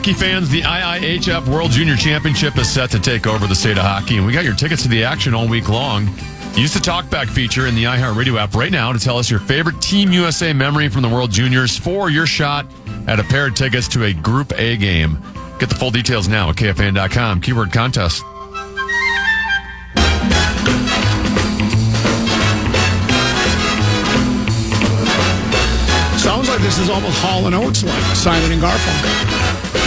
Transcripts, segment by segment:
Hockey fans, the IIHF World Junior Championship is set to take over the state of hockey, and we got your tickets to the action all week long. Use the TalkBack feature in the iHeartRadio app right now to tell us your favorite Team USA memory from the World Juniors for your shot at a pair of tickets to a Group A game. Get the full details now at KFAN.com. Keyword contest. Sounds like this is almost Hall & Oates like Simon and Garfunkel.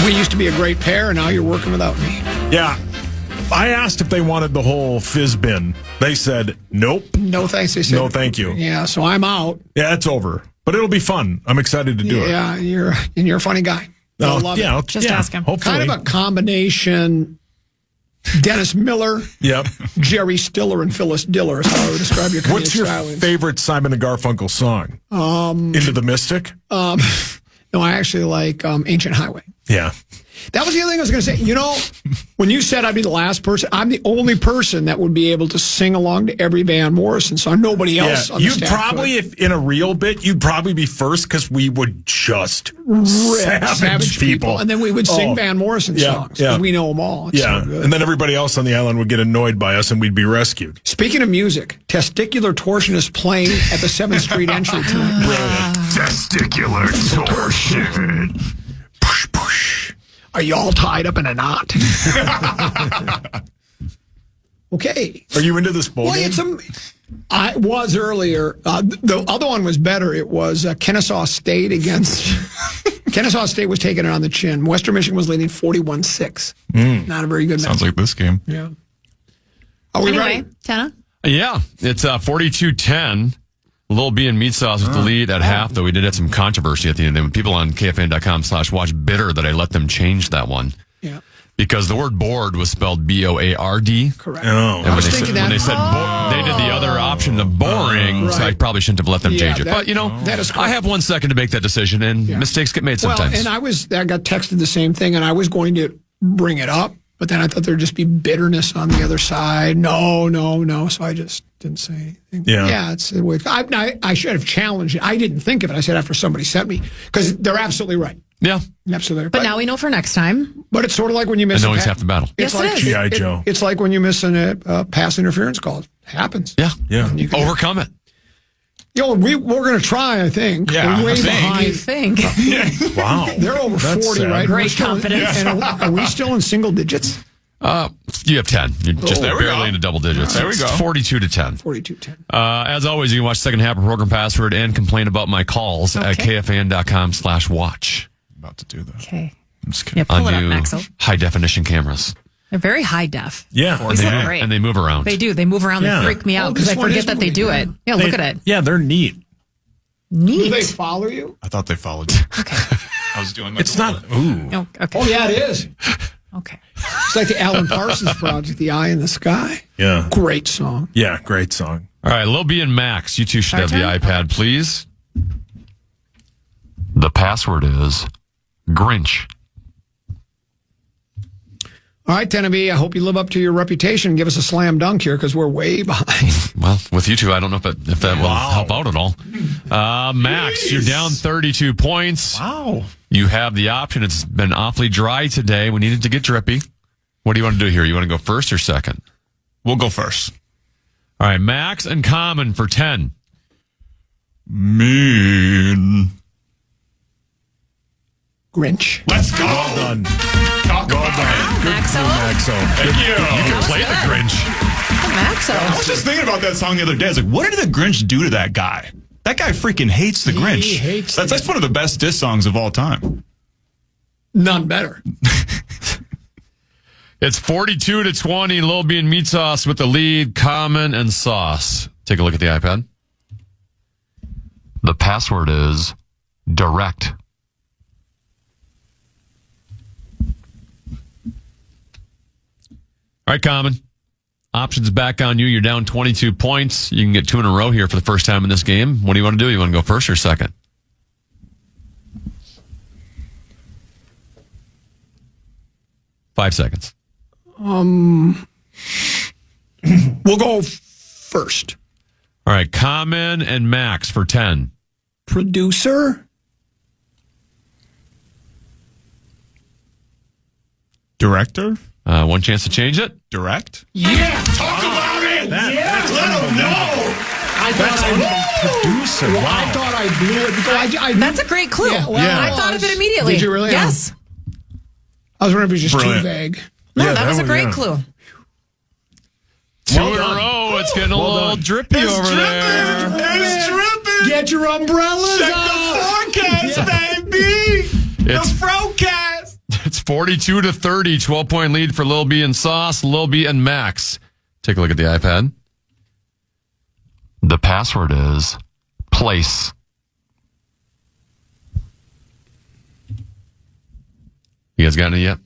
We used to be a great pair, and now you're working without me. Yeah. I asked if they wanted the whole fizz bin. They said, nope. No thanks. They said, no, thank you. Yeah, so I'm out. Yeah, it's over. But it'll be fun. I'm excited to do it. Yeah, you're a funny guy. I love it. Just ask him. Hopefully. Kind of a combination Dennis Miller, yep. Jerry Stiller, and Phyllis Diller is how I would describe your What's your stylings. favorite Simon and Garfunkel song? Into the Mystic? No, I actually like Ancient Highway. Yeah. That was the other thing I was going to say. You know, when you said I'd be the last person, I'm the only person that would be able to sing along to every Van Morrison song. Nobody else on the you'd staff probably, could. if in a real bit, you'd probably be first because we would just savage people. And then we would sing Van Morrison songs. Yeah. We know them all. It's so good. And then everybody else on the island would get annoyed by us and we'd be rescued. Speaking of music, Testicular Torsion is playing at the 7th Street entry tonight. Brilliant. Testicular Torsion. Push, push. Are you all tied up in a knot? Okay. Are you into this bowl game? I was earlier. The other one was better. It was Kennesaw State against... Kennesaw State was taking it on the chin. Western Michigan was leading 41-6. Not a very good match. Sounds like this game. Yeah. Are we ready? Tana? Yeah, it's 42-10. Lil B and Meat Sauce with the lead at half, though we did have some controversy at the end. And people on KFAN.com/watch bitter that I let them change that one. Yeah. Because the word board was spelled B-O-A-R-D. Correct. Oh. And when they said they did the other option of boring, so I probably shouldn't have let them change it. But, that is I have 1 second to make that decision, and mistakes get made sometimes. Well, and I got texted the same thing, and I was going to bring it up, but then I thought there'd just be bitterness on the other side. No. So I just didn't say anything. Yeah. It's I should have challenged it. I didn't think of it. I said after somebody sent me, because they're absolutely right. Yeah. Absolutely. But now we know for next time. But it's sort of like when you miss And always half the battle. It's Yes, like it is. G.I. Joe. It's like when you miss a pass interference call. It happens. Yeah. And you can- Overcome it. We're going to try, I think. Yeah, We're way You behind. think? Wow. They're over That's 40, sad. right? Great We're still- confidence. And are we still in single digits? You have 10. You're just there we barely go. into double digits. There we go. 42-10. 42-10. As always, you can watch second half of Program Password and complain about my calls at KFAN.com/watch About to do that. Okay. I'm just kidding. Yeah, pull on it up, new Maxo. high definition cameras. They're very high def. Yeah. And they, move, great. and they move around. They do. They move around. Yeah. They freak me out Oh, because this I one is forget that they moving, do yeah. it. Yeah, look at it. Yeah, they're neat. Do Neat. they follow you? I thought they followed you. Okay. I was doing like It's not. Ooh. Oh, okay. Oh, yeah, it is. Okay. It's like the Alan Parsons project, The Eye in the Sky. Yeah. Great song. Yeah, great song. All right, Lil B and Max, you two should have the Our iPad, please. The password is Grinch. All right, Tennessee, I hope you live up to your reputation and give us a slam dunk here because we're way behind. Well, with you two, I don't know if that will help out at all. Max, you're down 32 points. Wow. You have the option. It's been awfully dry today. We needed to get drippy. What do you want to do here? You want to go first or second? We'll go first. All right, Max and Common for 10. Mean. Grinch. Let's go. Well done. Talk about it. Maxo. Maxo. Thank you. You can play the Grinch. Maxo. I was just thinking about that song the other day. I was like, what did the Grinch do to that guy? That guy freaking hates the Grinch. hates that's one of the best diss songs of all time. None better. It's 42-20. Lil B and Meat Sauce with the lead. Common and Sauce. Take a look at the iPad. The password is direct. All right, Common. Options back on you. You're down 22 points. You can get 2 in a row here for the first time in this game. What do you want to do? You want to go first or second? Five seconds. We'll go first. All right, Common and Max for 10. Producer. Director? One chance to change it. Direct? Yeah. Talk about it! That- Let them know! Producer. Well, Wow. I thought I blew it because I That's a great clue. Yeah, well, I thought of it immediately. Did you really? Yes. I was wondering if it was just Brilliant. too vague. No, Yeah, that was a was- great yeah. clue. Two Well in a done. row. It's getting a little done. drippy over there. It's dripping! Get your umbrellas Check out. the forecast, baby! It's- The Frocast! It's 42-30. 12-point lead for Lil B and Sauce, Lil B and Max. Take a look at the iPad. The password is place. You guys got it yet?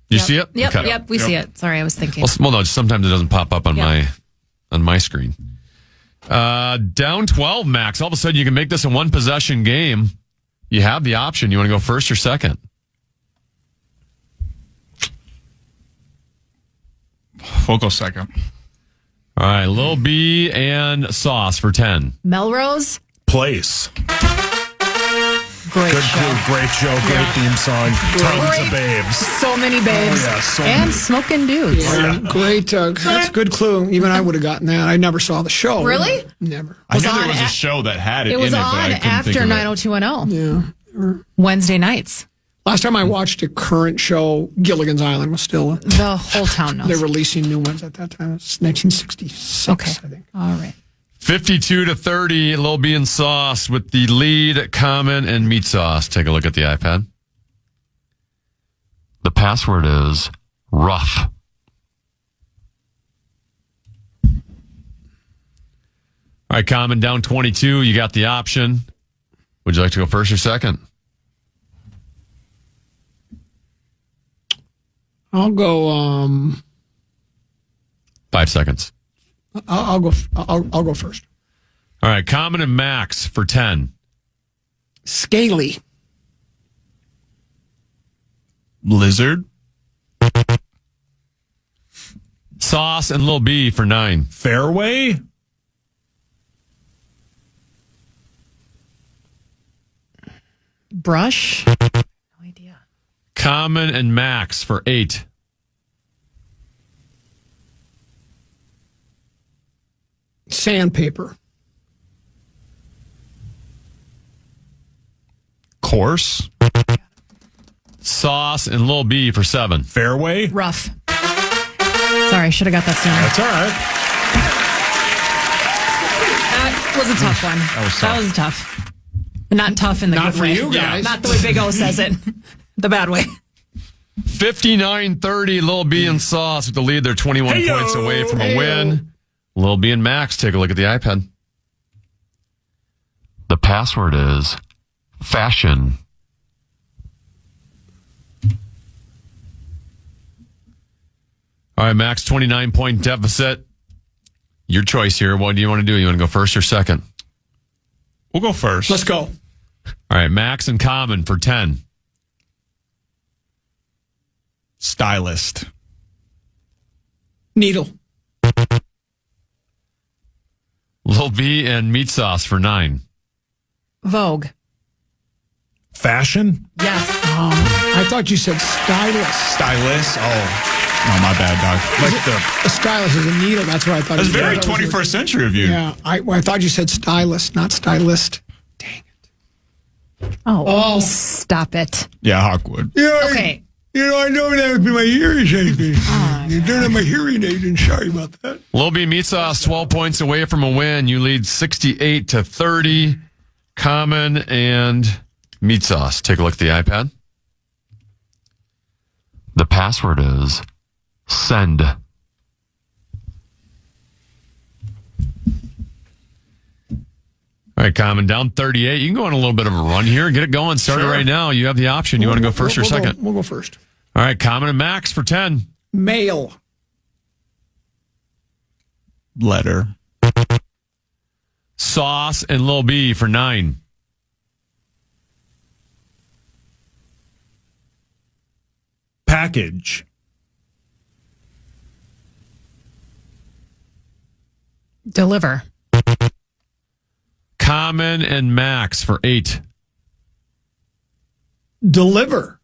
You see it? Yep, Okay. yep, we see it. Sorry, I was thinking. Well, no, sometimes it doesn't pop up on Yeah. my screen. Down 12, Max. All of a sudden, you can make this a one possession game. You have the option. You want to go first or second? We'll go second. All right, Lil B and Sauce for 10. Melrose, Place. great Good show. clue. Great show. Great theme song. Tons of babes. So many babes. yeah, so and many. smoking dudes. Yeah, great. That's a good clue. Even I would have gotten that. I never saw the show. Really? Never. I knew on there was a at- show that had it, It was in it, but on I couldn't think after of it. 90210. Yeah. Wednesday nights. Last time I watched a current show, Gilligan's Island was still. The whole town knows. They're releasing new ones at that time. It's 1966, Okay. I think. All right. 52-30, Lil B and Sauce with the lead, Common and Meat Sauce. Take a look at the iPad. The password is rough. All right, Common, down 22. You got the option. Would you like to go first or second? I'll go. 5 seconds. I'll go. I'll go first. All right, Common and Max for 10. Scaly. Lizard? Sauce and Lil B for 9. Fairway. Brush. No idea. Common and Max for 8. Sandpaper. Course? Sauce and Lil B for 7. Fairway. Rough. Sorry, should have got that sooner. That's all right. That was a tough one. That was tough. Not tough in the Not good for way. you guys. Not the way Big O says it. The bad way. 59-30, Lil B and Sauce with the lead. They're 21 Hey-yo. points away from a win. Lil B and Max, take a look at the iPad. The password is fashion. All right, Max, 29-point deficit. Your choice here. What do you want to do? You want to go first or second? We'll go first. Let's go. All right, Max and Common for 10. Stylist. Needle. Lil B and Meat Sauce for 9. Vogue. Fashion. Yes. I thought you said stylist. Stylist? Oh, my bad, dog. Like the A stylist is a needle. That's what I thought. That's you very said. 21st century of you. Yeah, I thought you said stylist, not stylist. Dang it. Oh, stop it. Yeah, Hawkwood. Yeah, Okay. I know that would be my hearing aid. You don't have my hearing aid, and sorry about that. Lil B Meat Sauce 12 points away from a win. You lead 68-30. Common and Meat Sauce. Take a look at the iPad. The password is send. All right, Common, down 38. You can go on a little bit of a run here. Get it going. Start it right now. You have the option. You want to go first or second? We'll go first. All right, Common and Max for 10. Male. Letter. Sauce and Lil B for 9. package. Deliver. Common and Max for 8. Deliver.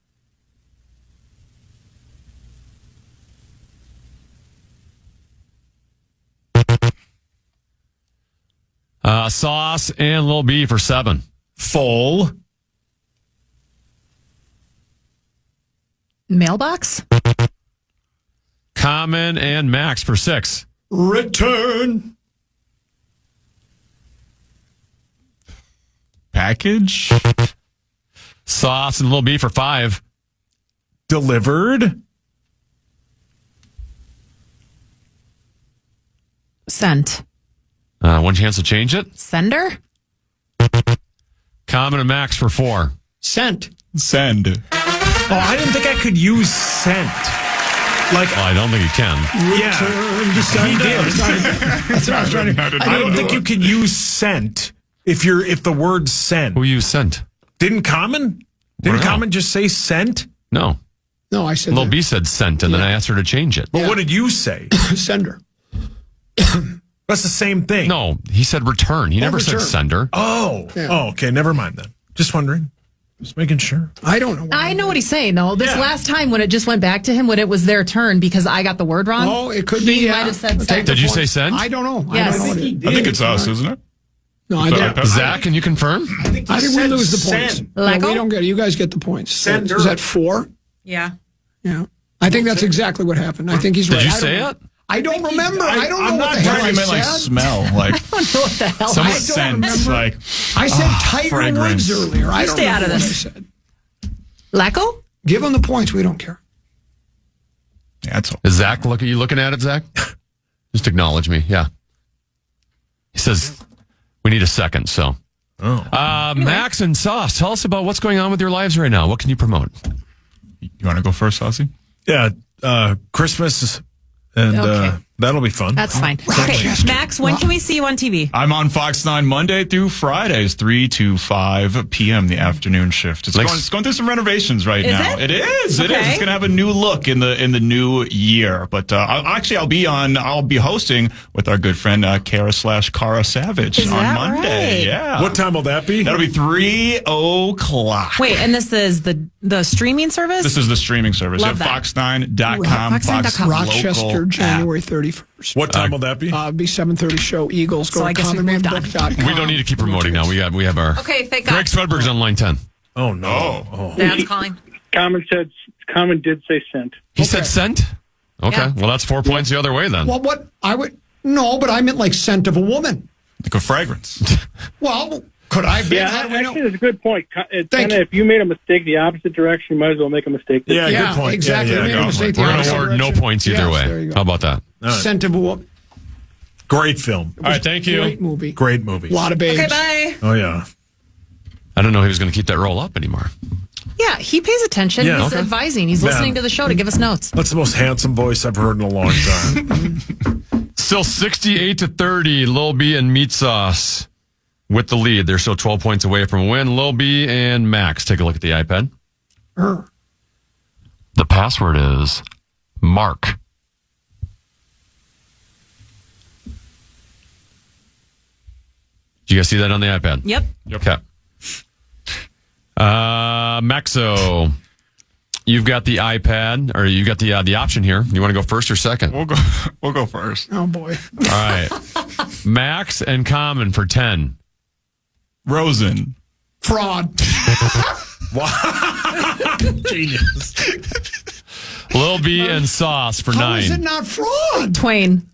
Sauce and Lil B for 7. Full. Mailbox? Common and Max for 6. Return. Package. Sauce and Lil B for 5. Delivered. Sent. One chance to change it. Sender? Common and Max for 4. Sent. Send. Oh, I didn't think I could use sent. Like, Well, I don't think you can. yeah, he did. That's what I was trying to. I don't think you can use sent if the word sent. Who you sent? Didn't Common just say sent? No. No, I said Lil that. B said sent, and then I asked her to change it. But what did you say? Sender. That's the same thing. No, he said return. He never said return. sender. Oh. Yeah. Oh, okay. Never mind then. Just wondering. Just making sure. I don't know. I know what he's saying, though. This Yeah. last time when it just went back to him, when it was their turn because I got the word wrong. Oh, it could be. He Yeah. might have said Take sent. the Did you say points. send? I don't know. Yes. I don't know what it is. I think it's us, isn't it? No, I don't. Zach, can you confirm? I think we lose the points. Send. No, Lego? we don't get it. You guys get the points. Sender. Is that 4? Yeah. Yeah. I think that's exactly what happened. I think he's right. Did you I don't say know. it? I don't remember. I don't know I'm what not the hell I I meant like said. smell. Like I don't know what the hell. someone don't scents. remember. Like I said Tiger fragrance. Woods earlier. I You don't stay out remember of what this. I said. Lacko? Give them the points. We don't care. yeah, that's all. Is Zach looking at it, Zach? Just acknowledge me. Yeah. He says we need a second, so. Max and Sauce, tell us about what's going on with your lives right now. What can you promote? You want to go first, Saucy? Yeah. Christmas, and Okay. that'll be fun. That's fine. Okay, Max, when can we see you on TV? I'm on Fox 9 Monday through Fridays, 3 to 5 p.m. the afternoon shift. It's going through some renovations right Is now. it? It is. It is. Okay. It's going to have a new look in the new year. But I'll be hosting with our good friend Kara Savage Is on that Monday. right? Yeah. What time will that be? That'll be 3:00. Wait, and this is the streaming service? This is the streaming service. Love that. Fox9.com. Fox9.com. Rochester, local January 31st. What time will that be? Be 7:30 show. Eagles. So Go I to guess we've moved on. commonmanbook.com. We don't need to keep promoting now. We have our Okay, thank Greg God. Swedberg's on line 10. Oh, no. Oh. Dad's calling. Common did say sent. He said sent? Okay. Yeah. Well, that's 4 points the other way then. Well, what I would no, but I meant like scent of a woman. Like a fragrance. Well, could I be? Yeah, How do we know? actually, that's a good point. It's Thank kinda, you. if you made a mistake the opposite direction, you might as well make a mistake. Yeah, Yeah, good point. exactly. Yeah, We made a go mistake for the it. We're going to opposite award no direction. points either Yes, way. there you go. How about that? Scent of a woman. Great film. All right, thank you. Great movie. Great movie. A lot of babes. Okay, bye. Oh, yeah. I don't know he was going to keep that roll up anymore. Yeah, he pays attention. Yeah. He's Okay. advising. He's listening to the show to give us notes. That's the most handsome voice I've heard in a long time. Still 68-30, Lil B and Meat Sauce with the lead. They're still 12 points away from a win. Lil B and Max, take a look at the iPad. The password is Mark. Do you guys see that on the iPad? Yep. Okay. Maxo, you've got the iPad, or you got the option here. You want to go first or second? We'll go first. Oh boy. All right. Max and Common for 10. Rosen. Fraud. Genius. Lil B and Sauce for How 9. is it not fraud? Twain.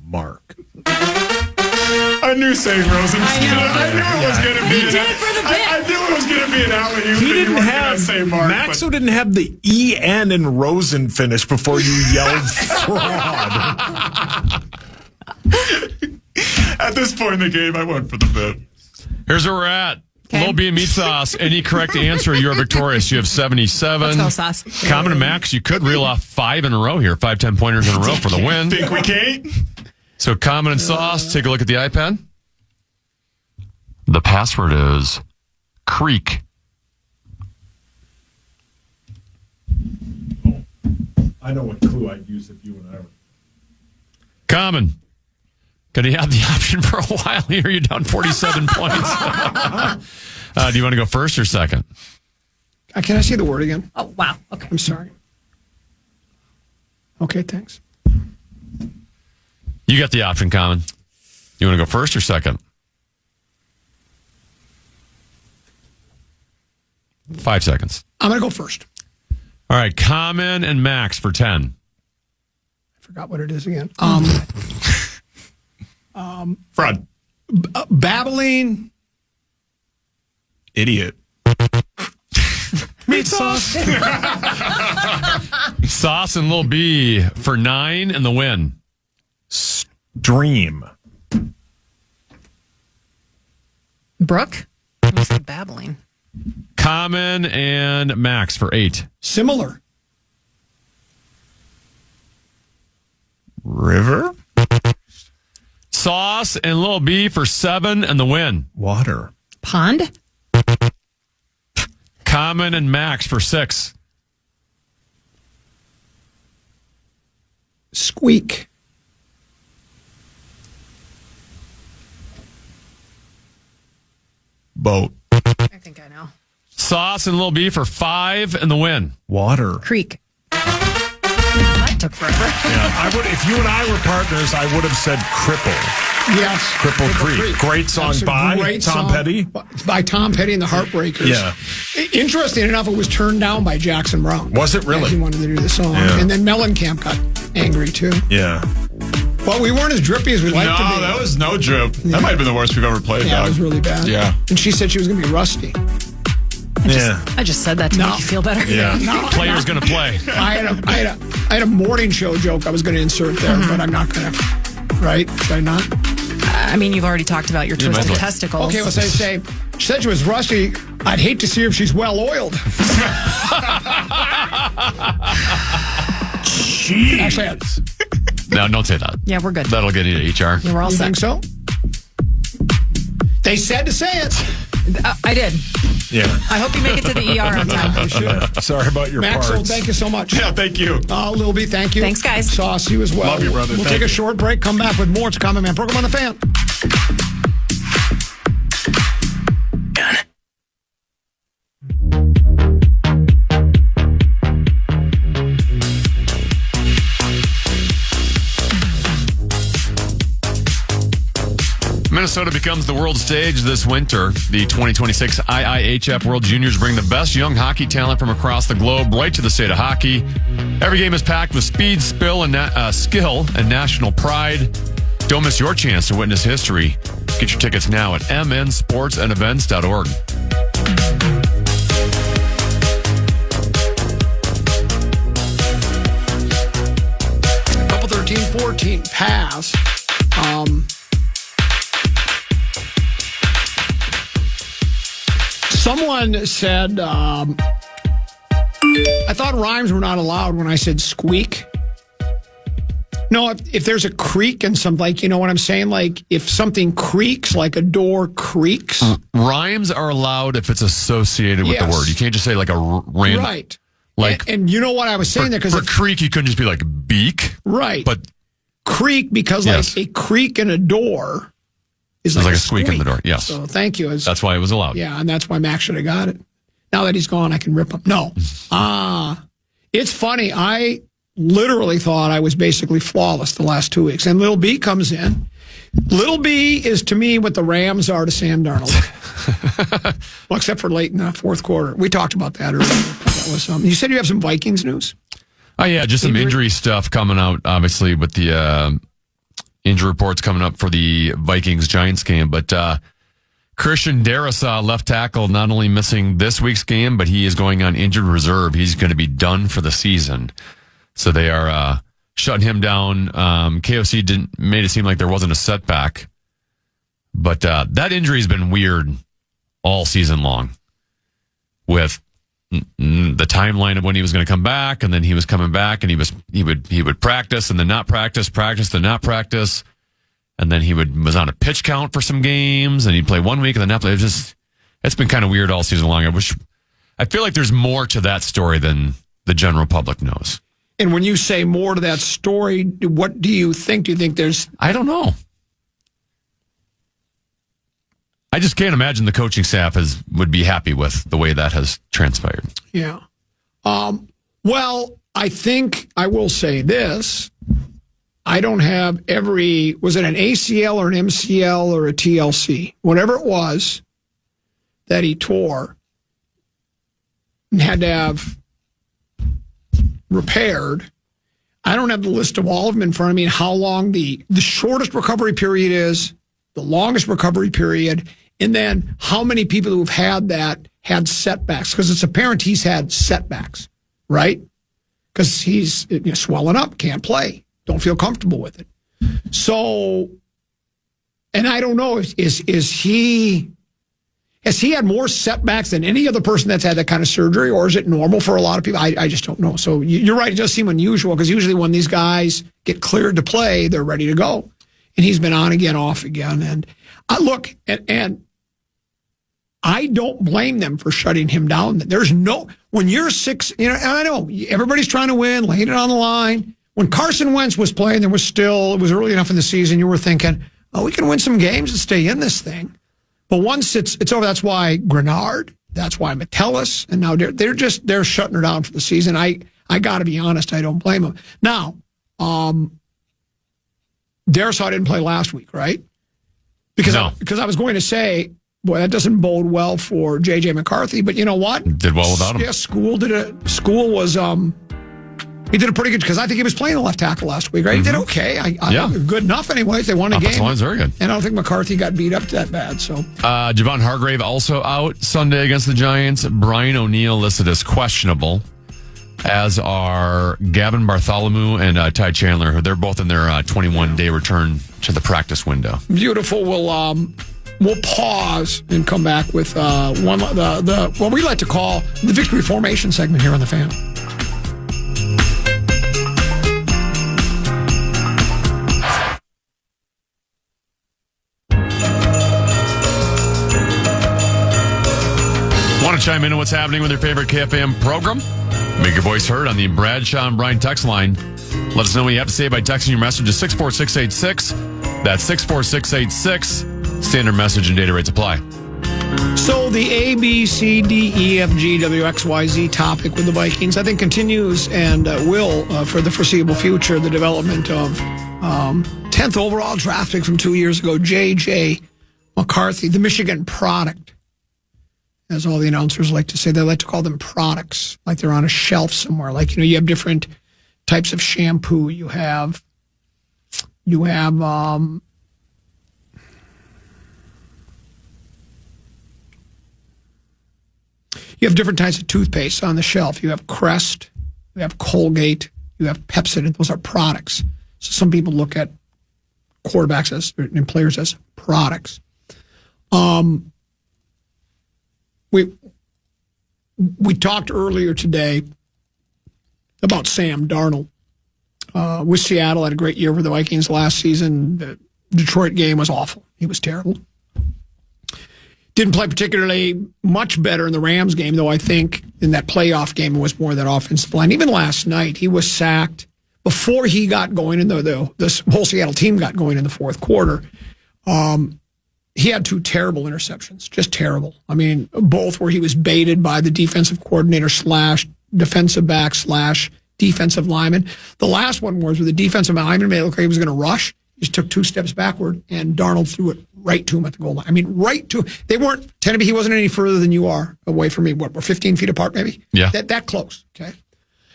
Mark. I knew saying Rosen. I knew it was going to be. He did it for the bit. I knew it was going to be an alley-oop. He didn't have, Maxo didn't have the E-N in Rosen finish before you yelled fraud. At this point in the game, I went for the bit. Here's where we're at. Okay. Lil B and Meat Sauce. Any correct answer, you're victorious. You have 77. Let's go, Sauce. Common and Max, you could reel off 5 in a row here. 5 10-pointers in a row for the win. Think we can't? So Common and Sauce, take a look at the iPad. The password is Creek. I know what clue I'd use if you and I were. Common. Going to have the option for a while here. You're down 47 points. Do you want to go first or second? Can I see the word again? Oh, wow. Okay. I'm sorry. Okay, thanks. You got the option, Common. You want to go first or second? 5 seconds. I'm going to go first. All right, Common and Max for 10. I forgot what it is again. Fraud. Babbling. Idiot. Meat sauce. Sauce and Lil B for 9 and the win. Dream. Brooke? I'm going to say babbling. Common and Max for 8. Similar. River. Sauce and Lil B for 7 and the win. Water. Pond? Common and Max for 6. Squeak. Boat. I think I know. Sauce and Lil B for 5 and the win. Water. Creek. That took forever. Yeah, I would. If you and I were partners, I would have said Cripple. Yes. Cripple Creek. Great song That's a by great Tom song Petty. By Tom Petty and the Heartbreakers. Yeah. Interesting enough, it was turned down by Jackson Brown. Was it really? Yeah, he wanted to do the song. Yeah. And then Mellencamp got angry, too. Yeah. But we weren't as drippy as we'd like to be. No, that was no drip. That might have been the worst we've ever played, Yeah, dog. it was really bad. Yeah. And she said she was going to be rusty. I just said that to make you feel better. Yeah. No, Player's going to play. I had a morning show joke I was going to insert there, but I'm not going to. Right? Should I not? I mean, you've already talked about your might as twisted well. testicles. Okay, well, say she said she was rusty. I'd hate to see her if she's well oiled. Jeez. Actually, No, don't say that. Yeah, we're good. That'll get you to HR. Yeah, we're all you set. think so? They said to say it. I did. Yeah. I hope you make it to the ER on time. Sorry about your Maxwell, parts. thank you so much. Yeah, thank you. Lil B, thank you. Thanks, guys. Sauce, you as well. Love you, brother. We'll Thank take a you. short break, come back with more. It's Common Man Program on the Fan. Minnesota becomes the world stage this winter. The 2026 IIHF World Juniors bring the best young hockey talent from across the globe right to the state of hockey. Every game is packed with speed, skill, and national pride. Don't miss your chance to witness history. Get your tickets now at mnsportsandevents.org. Couple 13-14 pass. Someone said, I thought rhymes were not allowed when I said squeak. No, if there's a creak and some, like, you know what I'm saying? Like, if something creaks, like a door creaks. Rhymes are allowed if it's associated with the Yes. word. You can't just say like a random. Right. Like, and you know what I was saying there? for Because creek, you couldn't just be like beak. right. But creak, because Yes. like a creak in a door is It's like, like a squeak in the door, yes. So thank you. that's why it was allowed. Yeah, and that's why Max should have got it. Now that he's gone, I can rip him. No. It's funny. I literally thought I was basically flawless the last 2 weeks. And Little B comes in. Little B is to me what the Rams are to Sam Darnold. Well, except for late in the fourth quarter. We talked about that earlier. That was you said you have some Vikings news? Oh, yeah, just some injury stuff coming out, obviously, with the injury reports coming up for the Vikings-Giants game. But Christian Darrisaw, left tackle, not only missing this week's game, but he is going on injured reserve. He's going to be done for the season. So they are shutting him down. KOC made it seem like there wasn't a setback. But that injury has been weird all season long with the timeline of when he was going to come back, and then he was coming back, and he would practice and then not practice, then not practice, and then he was on a pitch count for some games, and he'd play 1 week and then not play. It's been kind of weird all season long. I feel like there's more to that story than the general public knows. And when you say more to that story, what do you think? Do you think there's... I don't know. I just can't imagine the coaching staff would be happy with the way that has transpired. Yeah. Well, I think I will say this. I don't have was it an ACL or an MCL or a TLC? Whatever it was that he tore and had to have repaired. I don't have the list of all of them in front of me and how long the shortest recovery period is, the longest recovery period, and then how many people who've had that had setbacks, because it's apparent he's had setbacks, right? Because he's swelling up, can't play, don't feel comfortable with it. So, and I don't know, has he had more setbacks than any other person that's had that kind of surgery, or is it normal for a lot of people? I just don't know. So you're right, it does seem unusual, because usually when these guys get cleared to play, they're ready to go. And he's been on again, off again. And look, and I don't blame them for shutting him down. When you're six, and I know everybody's trying to win, laying it on the line. When Carson Wentz was playing, it was early enough in the season, you were thinking, oh, we can win some games and stay in this thing. But once it's over, that's why Grenard, that's why Metellus, and now they're shutting her down for the season. I got to be honest, I don't blame them. Now, Darisaw didn't play last week, right? Because I was going to say, boy, that doesn't bode well for J.J. McCarthy. But you know what? Did well without him. Yeah, School was he did a pretty good, because I think he was playing the left tackle last week, right? He did okay. Good enough anyways. They won a game. Offensive line's very good. And I don't think McCarthy got beat up that bad. So Javon Hargrave also out Sunday against the Giants. Brian O'Neill listed as questionable, as are Gavin Bartholomew and Ty Chandler, who they're both in their 21-day return to the practice window. Beautiful. We'll pause and come back with what we like to call the victory formation segment here on the Fan. Want to chime in on what's happening with your favorite KFAN program? Make your voice heard on the Bradshaw and Bryan text line. Let us know what you have to say by texting your message to 64686. That's 64686. Standard message and data rates apply. So the A, B, C, D, E, F, G, W, X, Y, Z topic with the Vikings, I think, continues and will, for the foreseeable future, the development of 10th overall draft pick from 2 years ago, J.J. McCarthy, the Michigan product. As all the announcers like to say, they like to call them products, like they're on a shelf somewhere. Like, you have different types of shampoo. You have different types of toothpaste on the shelf. You have Crest, you have Colgate, you have Pepsodent. Those are products. So some people look at quarterbacks and players as products. We talked earlier today about Sam Darnold. With Seattle, had a great year for the Vikings last season. The Detroit game was awful. He was terrible. Didn't play particularly much better in the Rams game, though I think in that playoff game it was more that offensive line. Even last night, he was sacked before he got going, and the whole Seattle team got going in the fourth quarter. He had two terrible interceptions, just terrible. I mean, both where he was baited by the defensive coordinator / defensive back / defensive lineman. The last one was where the defensive lineman made it look like he was going to rush. He just took 2 steps backward, and Darnold threw it right to him at the goal line. I mean, right to him. They weren't, Tenneby, he wasn't any further than you are away from me. What, we're 15 feet apart, maybe? Yeah. That close, okay?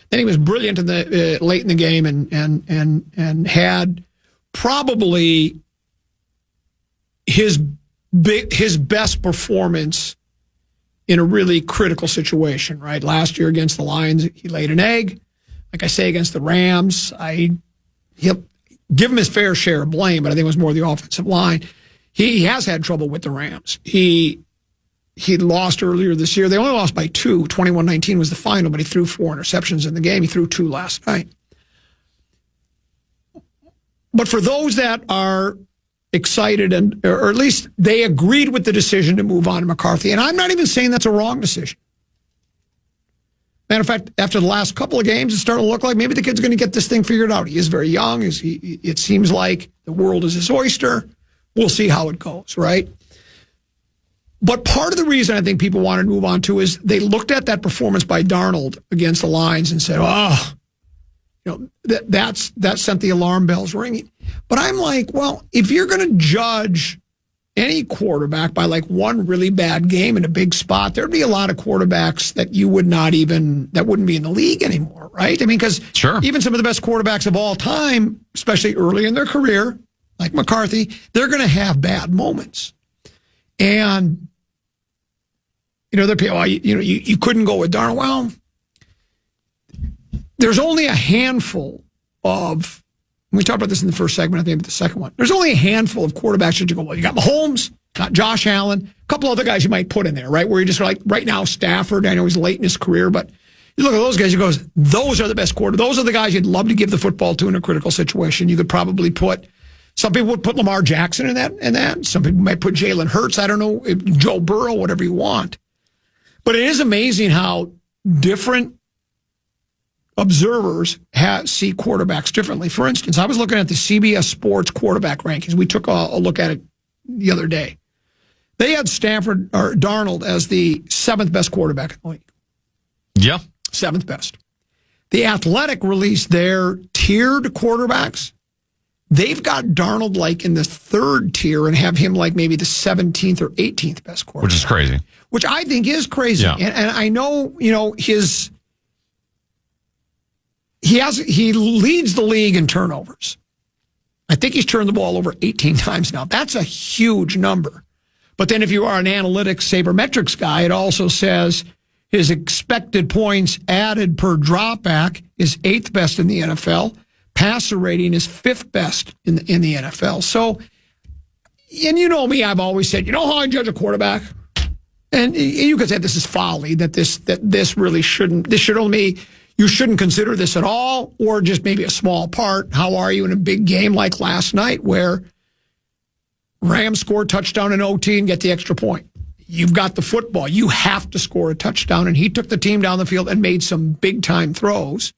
Then he was brilliant in the late in the game and had probably his best performance in a really critical situation, right? Last year against the Lions, he laid an egg. Like I say, against the Rams, he'll give him his fair share of blame, but I think it was more the offensive line. He has had trouble with the Rams. He lost earlier this year. They only lost by 2. 21-19 was the final, but he threw 4 interceptions in the game. He threw 2 last night. But for those that are excited, or at least they agreed with the decision to move on to McCarthy, and I'm not even saying that's a wrong decision. Matter of fact, after the last couple of games, it's starting to look like maybe the kid's going to get this thing figured out. He is very young. It seems like the world is his oyster. We'll see how it goes, right? But part of the reason I think people wanted to move on to is they looked at that performance by Darnold against the Lions and said, that sent the alarm bells ringing. But I'm like, well, if you're going to judge any quarterback by like one really bad game in a big spot, there'd be a lot of quarterbacks that that wouldn't be in the league anymore, right? I mean, because even some of the best quarterbacks of all time, especially early in their career, like McCarthy, they're going to have bad moments. And, they're people, you couldn't go with Darnold. Well, there's only a handful of, we talked about this in the first segment, I think, but the second one. There's only a handful of quarterbacks that you go, well, you got Mahomes, got Josh Allen, a couple other guys you might put in there, right? Where you're just like, right now, Stafford, I know he's late in his career, but you look at those guys, you go, those are the best quarterbacks. Those are the guys you'd love to give the football to in a critical situation. You could probably put, some people would put Lamar Jackson in that. Some people might put Jalen Hurts, I don't know, Joe Burrow, whatever you want. But it is amazing how different observers see quarterbacks differently. For instance, I was looking at the CBS Sports quarterback rankings. We took a look at it the other day. They had Darnold as the 7th best quarterback in the league. Yeah. 7th best. The Athletic released their tiered quarterbacks. They've got Darnold like in the 3rd tier and have him like maybe the 17th or 18th best quarterback. Which is crazy. Which I think is crazy. Yeah. And I know, he leads the league in turnovers. I think he's turned the ball over 18 times now. That's a huge number. But then if you are an analytics sabermetrics guy, it also says his expected points added per dropback is 8th best in the NFL. Passer rating is 5th best in the NFL. So, and you know me, I've always said, how I judge a quarterback? And you could say this is folly, that this really shouldn't, you shouldn't consider this at all, or just maybe a small part. How are you in a big game like last night where Rams scored touchdown in OT and get the extra point? You've got the football. You have to score a touchdown. And he took the team down the field and made some big-time throws.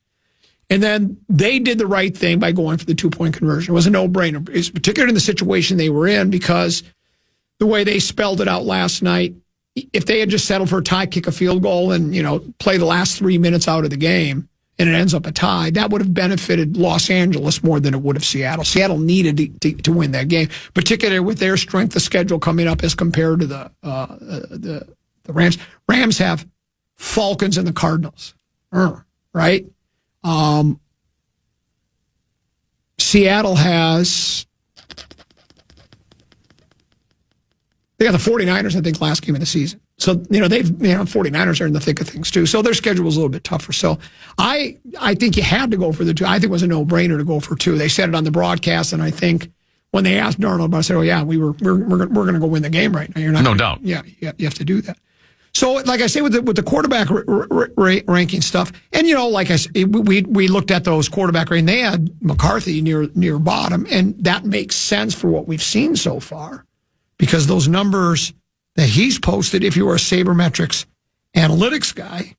And then they did the right thing by going for the 2-point conversion. It was a no-brainer, particularly in the situation they were in, because the way they spelled it out last night, if they had just settled for a tie, kick a field goal, and play the last 3 minutes out of the game, and it ends up a tie, that would have benefited Los Angeles more than it would have Seattle. Seattle needed to win that game, particularly with their strength of schedule coming up as compared to the Rams. Rams have Falcons and the Cardinals, right? Seattle has. They got the 49ers, I think, last game of the season. So, 49ers are in the thick of things, too. So their schedule was a little bit tougher. So I think you had to go for the 2. I think it was a no-brainer to go for 2. They said it on the broadcast, and I think when they asked Darnold about it, I said, oh, yeah, we're going to go win the game right now. You're not. No doubt. Yeah, you have to do that. So, like I say, with the quarterback ranking stuff, and, like I said, we looked at those quarterback rankings. They had McCarthy near bottom, and that makes sense for what we've seen so far. Because those numbers that he's posted, if you were a sabermetrics analytics guy,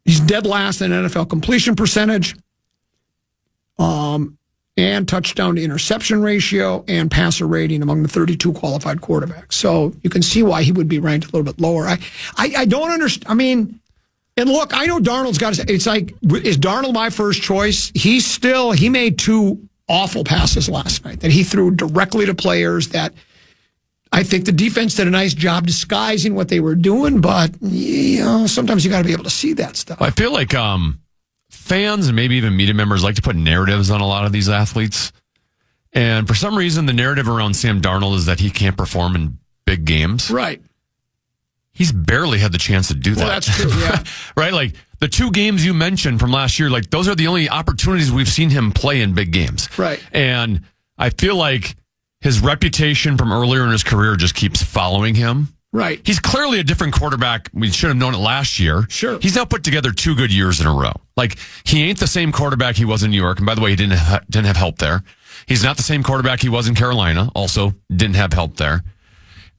he's dead last in NFL completion percentage, and touchdown to interception ratio, and passer rating among the 32 qualified quarterbacks. So you can see why he would be ranked a little bit lower. I don't understand. I mean. And look, I know Darnold's got to. It's like, is Darnold my first choice? He made 2 awful passes last night that he threw directly to players that I think the defense did a nice job disguising what they were doing, but sometimes you got to be able to see that stuff. I feel like fans and maybe even media members like to put narratives on a lot of these athletes. And for some reason, the narrative around Sam Darnold is that he can't perform in big games. Right. He's barely had the chance to do that. Well, that's true, yeah. Right? Like, the 2 games you mentioned from last year, like, those are the only opportunities we've seen him play in big games. Right. And I feel like his reputation from earlier in his career just keeps following him. Right. He's clearly a different quarterback. We should have known it last year. Sure. He's now put together 2 good years in a row. Like, he ain't the same quarterback he was in New York. And by the way, he didn't have help there. He's not the same quarterback he was in Carolina. Also, didn't have help there.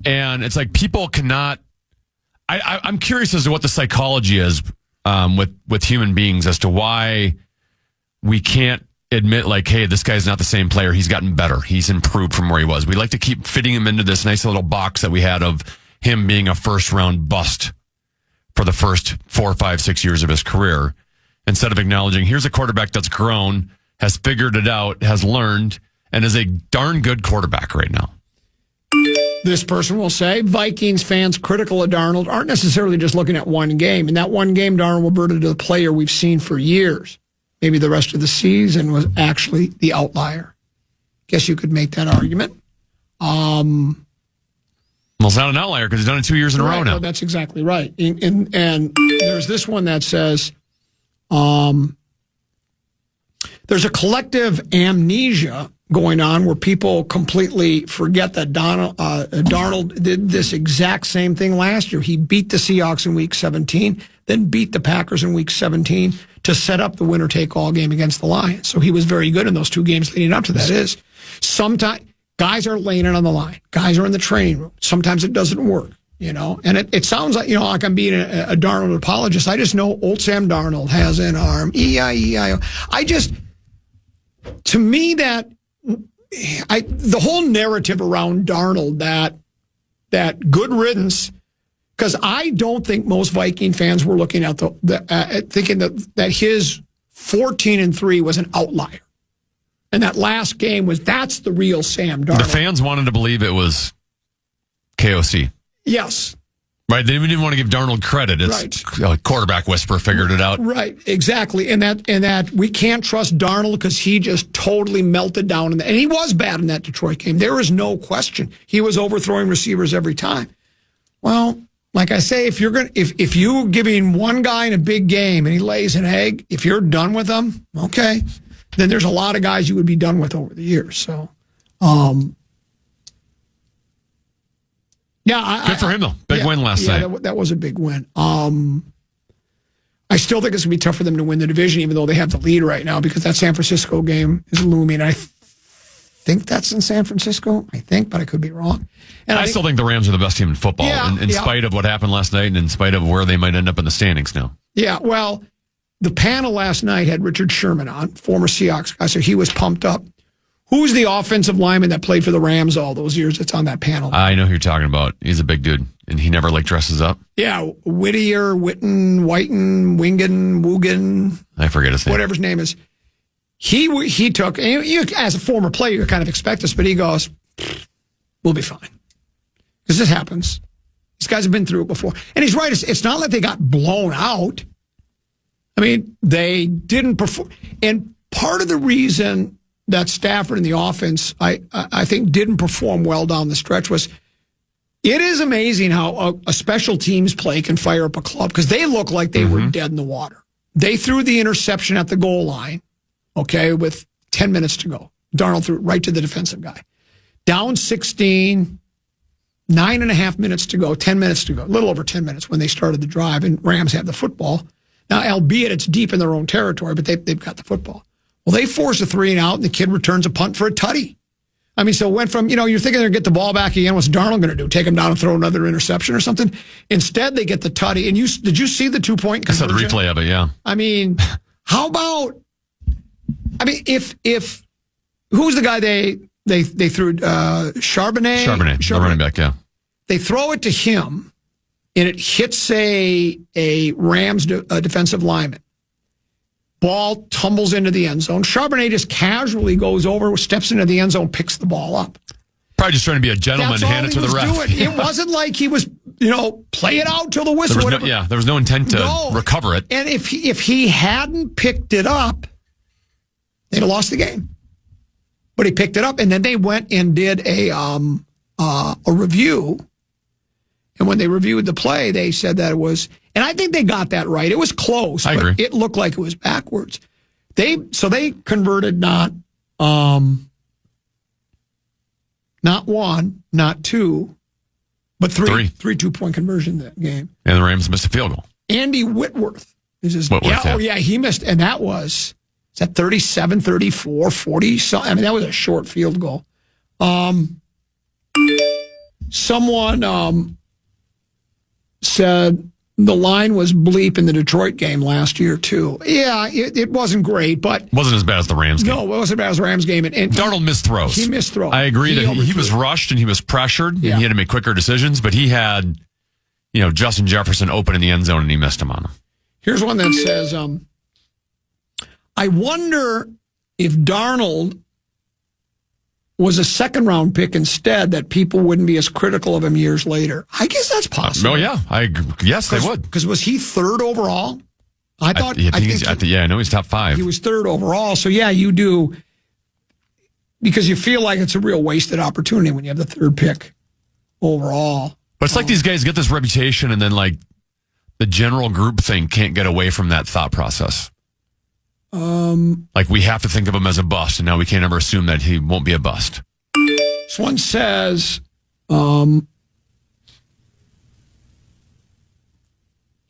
And it's like, people cannot. I'm curious as to what the psychology is with human beings as to why we can't admit, like, hey, this guy's not the same player. He's gotten better. He's improved from where he was. We like to keep fitting him into this nice little box that we had of him being a first-round bust for the first 4, 5, 6 years of his career, instead of acknowledging here's a quarterback that's grown, has figured it out, has learned, and is a darn good quarterback right now. This person will say Vikings fans critical of Darnold aren't necessarily just looking at one game. In that one game, Darnold reverted to the player we've seen for years. Maybe the rest of the season was actually the outlier. Guess you could make that argument. Well, it's not an outlier because he's done it 2 years in a row now. No, that's exactly right. And there's this one that says there's a collective amnesia going on where people completely forget that Darnold did this exact same thing last year. He beat the Seahawks in Week 17, then beat the Packers in Week 17 to set up the winner-take-all game against the Lions. So he was very good in those 2 games leading up to that. Sometimes guys are laying it on the line. Guys are in the training room. Sometimes it doesn't work, And it sounds like I'm being a Darnold apologist. I just know old Sam Darnold has an arm. E-I-E-I-O. To me, the whole narrative around Darnold that good riddance, because I don't think most Viking fans were looking at thinking that his 14-3 was an outlier, and that last game that's the real Sam Darnold. The fans wanted to believe it was KOC. Yes. Right, they didn't want to give Darnold credit. It's a quarterback whisperer figured it out. Right, exactly. And that we can't trust Darnold because he just totally melted down. And he was bad in that Detroit game. There is no question. He was overthrowing receivers every time. Well, like I say, if you're giving one guy in a big game and he lays an egg, if you're done with him, okay, then there's a lot of guys you would be done with over the years. So, yeah, good for him though. Big win last night. That was a big win. I still think it's gonna be tough for them to win the division, even though they have the lead right now, because that San Francisco game is looming. I think that's in San Francisco. But I could be wrong. And I still think the Rams are the best team in football, in spite of what happened last night, and in spite of where they might end up in the standings now. Yeah, well, the panel last night had Richard Sherman on, former Seahawks guy, so he was pumped up. Who's the offensive lineman that played for the Rams all those years that's on that panel? I know who you're talking about. He's a big dude, and he never dresses up. Yeah, Witten, Wingen. I forget his name. Whatever his name is. He took, and you, as a former player, you kind of expect this, but he goes, we'll be fine. Because this happens. These guys have been through it before. And he's right. It's not like they got blown out. I mean, they didn't perform. And part of the reason that Stafford and the offense, I think, didn't perform well down the stretch was it is amazing how a special teams play can fire up a club, because they look like they were dead in the water. They threw the interception at the goal line, with 10 minutes to go. Darnold threw it right to the defensive guy. Down 16, 9.5 minutes to go, 10 minutes to go, a little over 10 minutes when they started the drive, and Rams have the football. Now, albeit it's deep in their own territory, but they've got the football. Well, they force a 3-and-out, and the kid returns a punt for a tutty. I mean, so it went from, you're thinking they're going to get the ball back again. What's Darnold going to do? Take him down and throw another interception or something? Instead, they get the tutty. And did you see the 2-point conversion? I saw the replay of it, yeah. I mean, how about, if who's the guy they threw? Charbonnet, the running back, yeah. They throw it to him, and it hits a Rams defensive lineman. Ball tumbles into the end zone. Charbonnet just casually goes over, steps into the end zone, picks the ball up. Probably just trying to be a gentleman and hand it to the ref. It wasn't like he was, play it out till the whistle. There was no intent to recover it. And if he hadn't picked it up, they'd have lost the game. But he picked it up, and then they went and did a review. And when they reviewed the play, they said that it was, and I think they got that right. It was close. I agree. It looked like it was backwards. They converted not one, not two, but three 2-point conversion that game. And the Rams missed a field goal. Andy Whitworth is his name. Yeah, he missed, and that was 37, 34, 40. That was a short field goal. Someone said the line was bleep in the Detroit game last year, too. Yeah, it wasn't great, but... Wasn't as bad as the Rams game. No, it wasn't as bad as the Rams game. And Darnold missed throws. He missed throws. I agree that he was rushed and he was pressured and he had to make quicker decisions, but he had, Justin Jefferson open in the end zone and he missed him on him. Here's one that says, I wonder if Darnold was a second-round pick instead, that people wouldn't be as critical of him years later. I guess that's possible. Yes, they would. Because was he third overall? I know he's top 5. He was third overall. So, yeah, you do, because you feel like it's a real wasted opportunity when you have the third pick overall. But it's like these guys get this reputation and then, like, the general group thing can't get away from that thought process. Like, we have to think of him as a bust, and now we can't ever assume that he won't be a bust. This one says,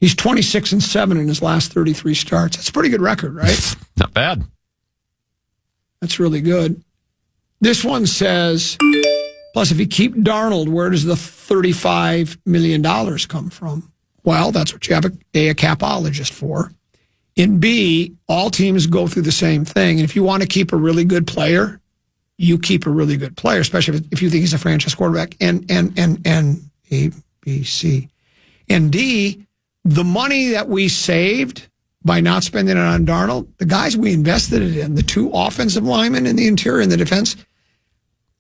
he's 26-7 in his last 33 starts. That's a pretty good record, right? Not bad. That's really good. This one says, plus, if you keep Darnold, where does the $35 million come from? Well, that's what you have a capologist for. In B, all teams go through the same thing. And if you want to keep a really good player, you keep a really good player, especially if you think he's a franchise quarterback. And A, B, C. And D, the money that we saved by not spending it on Darnold, the guys we invested it in, the 2 offensive linemen in the interior and the defense,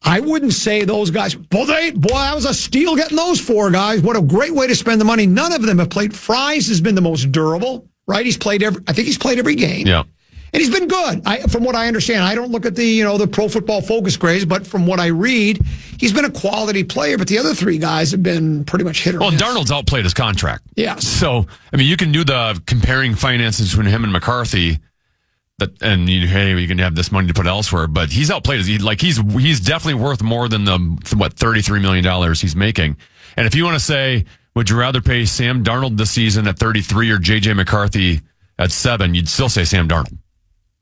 I wouldn't say those guys, boy, that was a steal getting those 4 guys. What a great way to spend the money. None of them have played. Fries has been the most durable. Right, I think he's played every game. Yeah, and he's been good. From what I understand, I don't look at the Pro Football Focus grades, but from what I read, he's been a quality player. But the other 3 guys have been pretty much hit or miss. Well, Darnold's outplayed his contract. Yeah. So you can do the comparing finances between him and McCarthy, you can have this money to put elsewhere. But he's outplayed. He's definitely worth more than the $33 million he's making. And if you want to say, would you rather pay Sam Darnold this season at 33 or J.J. McCarthy at 7? You'd still say Sam Darnold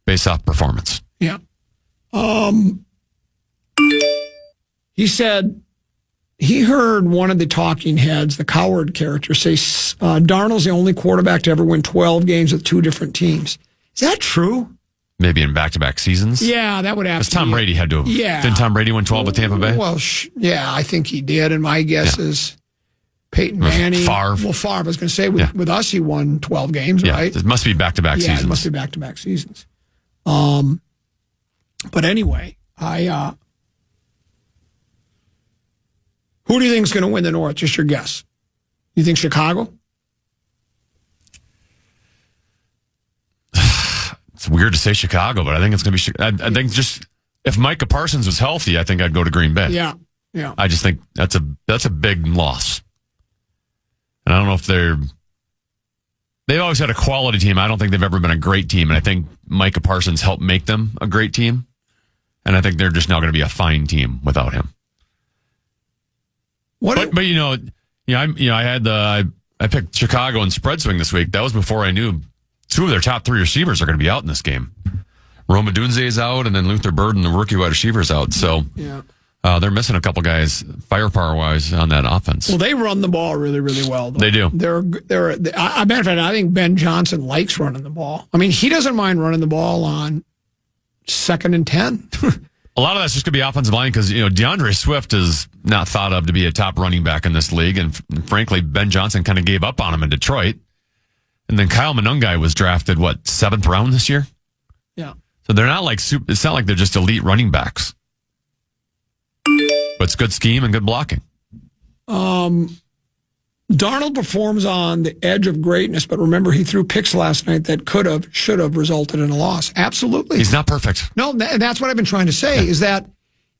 based off performance. Yeah. He said he heard one of the talking heads, the Coward character, say Darnold's the only quarterback to ever win 12 games with 2 different teams. Is that true? Maybe in back-to-back seasons? Yeah, that would have to be. Tom Brady had to have. Yeah. Didn't Tom Brady win 12 with Tampa Bay? Well, I think he did, and my guess is Peyton Manning. Favre. Well, Favre, I was going to say, with us, he won 12 games, right? It must be back-to-back seasons. Yeah, it must be back-to-back seasons. But anyway, who do you think is going to win the North? Just your guess. You think Chicago? It's weird to say Chicago, but I think it's going to be. I think just if Micah Parsons was healthy, I think I'd go to Green Bay. Yeah. I just think that's a big loss. And I don't know if they've always had a quality team. I don't think they've ever been a great team. And I think Micah Parsons helped make them a great team. And I think they're just now going to be a fine team without him. I picked Chicago in spread swing this week. That was before I knew 2 of their top 3 receivers are going to be out in this game. Roma Dunze is out, and then Luther Burden, the rookie wide receiver, is out. So they're missing a couple guys firepower-wise on that offense. Well, they run the ball really, really well, though. They do. Matter of fact, I think Ben Johnson likes running the ball. I mean, he doesn't mind running the ball on 2nd and 10. A lot of that's just going to be offensive line because, DeAndre Swift is not thought of to be a top running back in this league. And frankly, Ben Johnson kind of gave up on him in Detroit. And then Kyle Monungai was drafted, 7th round this year? Yeah. So they're not it's not like they're just elite running backs. But it's good scheme and good blocking. Darnold performs on the edge of greatness, but remember, he threw picks last night that should have resulted in a loss. Absolutely. He's not perfect. No, that's what I've been trying to say, is that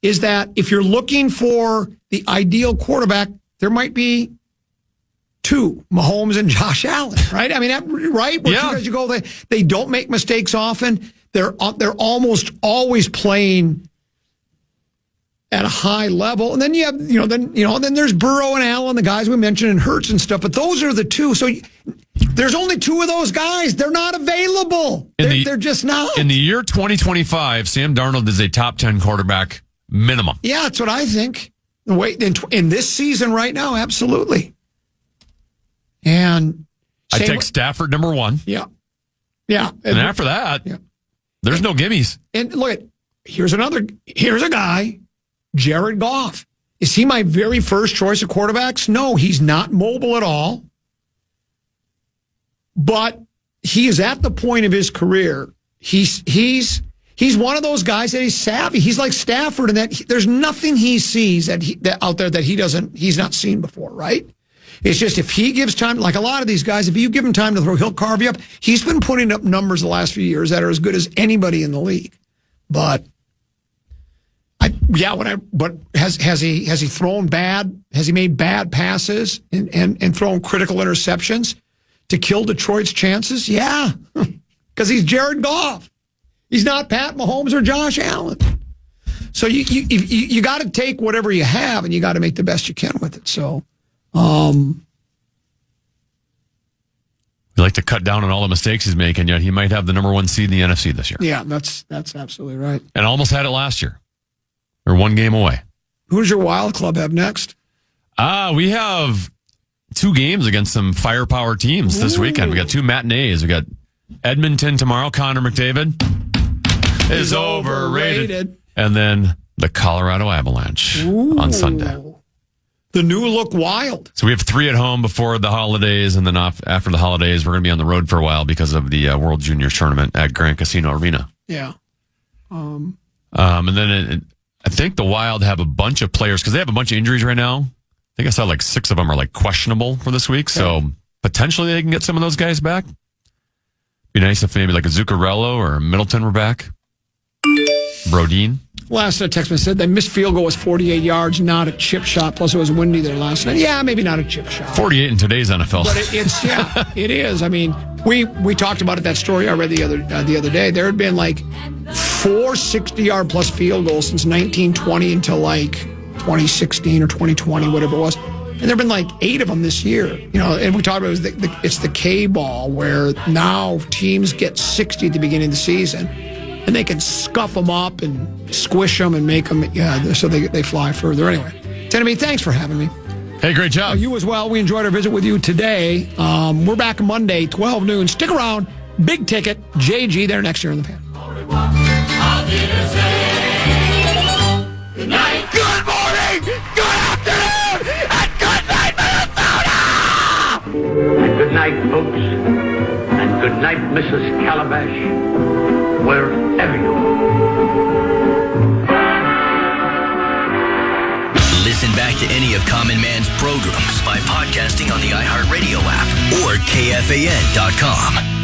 if you're looking for the ideal quarterback, there might be 2, Mahomes and Josh Allen, right? I mean, right? As you go, they don't make mistakes often. They're almost always playing at a high level. And then you have, then there's Burrow and Allen, the guys we mentioned, and Hurts and stuff. But those are the 2. So there's only 2 of those guys. They're not available. They're just not. In the year 2025, Sam Darnold is a top 10 quarterback minimum. Yeah, that's what I think. In this season right now, absolutely. And I take Stafford number 1. Yeah. Yeah. And after that, there's no gimmies. And look, here's a guy, Jared Goff. Is he my very first choice of quarterbacks? No, he's not mobile at all. But he is at the point of his career. He's one of those guys that he's savvy. He's like Stafford, and that there's nothing he sees that out there that he's not seen before, right? It's just if he gives time, like a lot of these guys, if you give him time to throw, he'll carve you up. He's been putting up numbers the last few years that are as good as anybody in the league. But has he thrown bad? Has he made bad passes and thrown critical interceptions to kill Detroit's chances? Yeah, because he's Jared Goff. He's not Pat Mahomes or Josh Allen. So you got to take whatever you have and you got to make the best you can with it. So, we like to cut down on all the mistakes he's making, yet he might have the number 1 seed in the NFC this year. Yeah, that's absolutely right. And almost had it last year. They're 1 game away. Who does your Wild Club have next? We have 2 games against some firepower teams this weekend. We got 2 matinees. We got Edmonton tomorrow. Connor McDavid is overrated. And then the Colorado Avalanche on Sunday. The new look Wild. So we have 3 at home before the holidays, and then after the holidays, we're going to be on the road for a while because of the World Juniors Tournament at Grand Casino Arena. Yeah. And then I think the Wild have a bunch of players because they have a bunch of injuries right now. I think I saw like 6 of them are like questionable for this week. So potentially they can get some of those guys back. Be nice if maybe like a Zuccarello or Middleton were back. Brodin. Last text message said the missed field goal was 48 yards, not a chip shot. Plus, it was windy there last night. Yeah, maybe not a chip shot. 48 in today's NFL. But it is. I mean, we talked about it, that story I read the other day. There had been like 4 60-yard plus field goals since 1920 until like 2016 or 2020, whatever it was. And there have been like 8 of them this year. You know, and we talked about it's the K ball where now teams get 60 at the beginning of the season. And they can scuff them up and squish them and make them, so they fly further. Anyway, Tenemy, thanks for having me. Hey, great job. You as well. We enjoyed our visit with you today. We're back Monday, 12 noon. Stick around. Big ticket. JG there next year in the pan. Good night. Good morning. Good afternoon. And good night, Minnesota. And good night, folks. And good night, Mrs. Calabash. Wherever you are. Listen back to any of Common Man's programs by podcasting on the iHeartRadio app or KFAN.com.